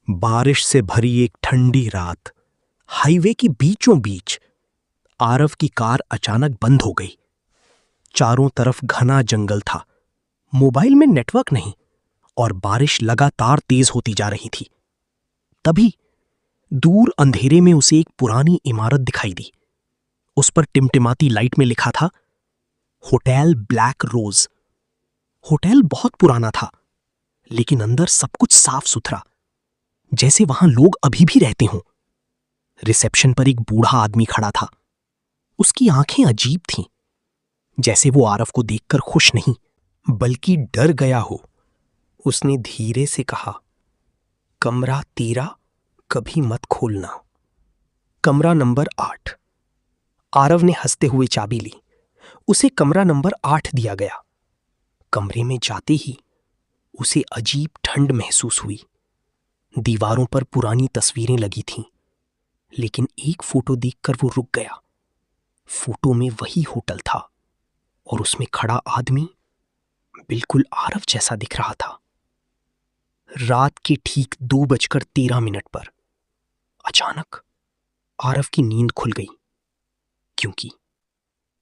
बारिश से भरी एक ठंडी रात, हाईवे की बीचों बीच आरव की कार अचानक बंद हो गई। चारों तरफ घना जंगल था, मोबाइल में नेटवर्क नहीं और बारिश लगातार तेज होती जा रही थी। तभी दूर अंधेरे में उसे एक पुरानी इमारत दिखाई दी। उस पर टिमटिमाती लाइट में लिखा था, होटल ब्लैक रोज। होटल बहुत पुराना था, लेकिन अंदर सब कुछ साफ सुथरा, जैसे वहां लोग अभी भी रहते हों। रिसेप्शन पर एक बूढ़ा आदमी खड़ा था। उसकी आंखें अजीब थीं, जैसे वो आरव को देखकर खुश नहीं बल्कि डर गया हो। उसने धीरे से कहा, कमरा 13 कभी मत खोलना। कमरा नंबर 8। आरव ने हंसते हुए चाबी ली। उसे कमरा नंबर 8 दिया गया। कमरे में जाते ही उसे अजीब ठंड महसूस हुई। दीवारों पर पुरानी तस्वीरें लगी थीं, लेकिन एक फोटो देखकर वो रुक गया। फोटो में वही होटल था और उसमें खड़ा आदमी बिल्कुल आरव जैसा दिख रहा था। रात के ठीक 2:13 पर अचानक आरव की नींद खुल गई, क्योंकि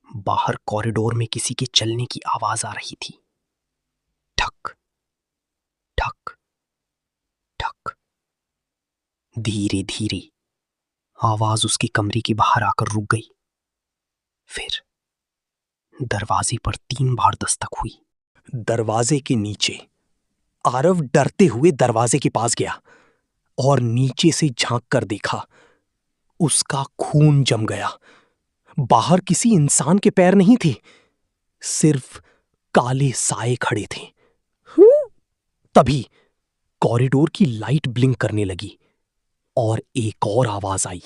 बाहर कॉरिडोर में किसी के चलने की आवाज आ रही थी। ठक ठक ठक। धीरे धीरे आवाज उसके कमरे के बाहर आकर रुक गई। फिर दरवाजे पर 3 बार दस्तक हुई। दरवाजे के नीचे आरव डरते हुए दरवाजे के पास गया और नीचे से झांक कर देखा। उसका खून जम गया। बाहर किसी इंसान के पैर नहीं थे, सिर्फ काले साए खड़े थे। तभी कॉरिडोर की लाइट ब्लिंक करने लगी और एक और आवाज आई,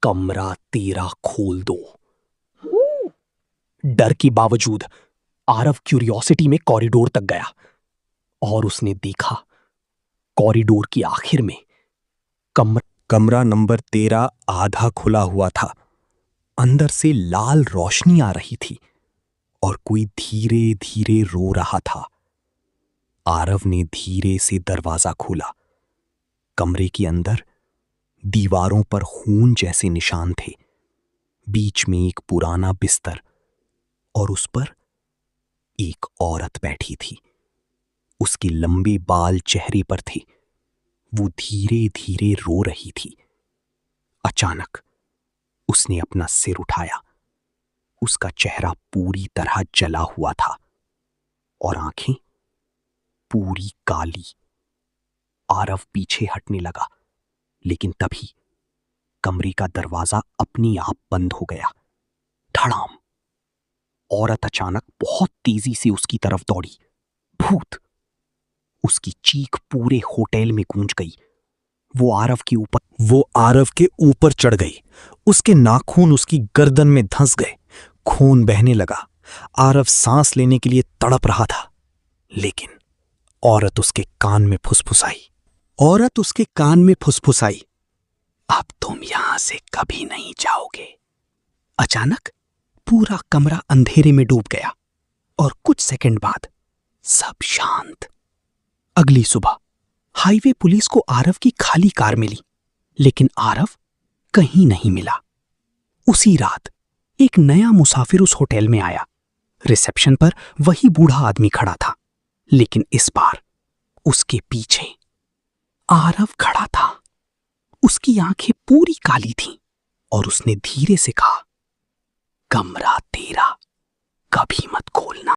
कमरा 13 खोल दो। डर के बावजूद आरव क्यूरियोसिटी में कॉरिडोर तक गया और उसने देखा, कॉरिडोर की आखिर में कमरा नंबर 13 आधा खुला हुआ था। अंदर से लाल रोशनी आ रही थी और कोई धीरे धीरे रो रहा था। आरव ने धीरे से दरवाजा खोला। कमरे के अंदर दीवारों पर खून जैसे निशान थे। बीच में एक पुराना बिस्तर और उस पर एक औरत बैठी थी। उसके लंबे बाल चेहरे पर थे। वो धीरे धीरे रो रही थी। अचानक उसने अपना सिर उठाया। उसका चेहरा पूरी तरह जला हुआ था और आंखें पूरी काली। आरव पीछे हटने लगा, लेकिन तभी कमरे का दरवाजा अपने आप बंद हो गया। धड़ाम। औरत अचानक बहुत तेजी से उसकी तरफ दौड़ी। भूत! उसकी चीख पूरे होटल में गूंज गई। वो आरव के ऊपर चढ़ गई। उसके नाखून उसकी गर्दन में धंस गए। खून बहने लगा। आरव सांस लेने के लिए तड़प रहा था, लेकिन औरत उसके कान में फुसफुसाई, अब तुम यहां से कभी नहीं जाओगे। अचानक पूरा कमरा अंधेरे में डूब गया और कुछ सेकंड बाद सब शांत। अगली सुबह हाईवे पुलिस को आरव की खाली कार मिली, लेकिन आरव कहीं नहीं मिला। उसी रात एक नया मुसाफिर उस होटल में आया। रिसेप्शन पर वही बूढ़ा आदमी खड़ा था, लेकिन इस बार उसके पीछे आरव खड़ा था। उसकी आंखें पूरी काली थीं और उसने धीरे से कहा, कमरा 13 कभी मत खोलना।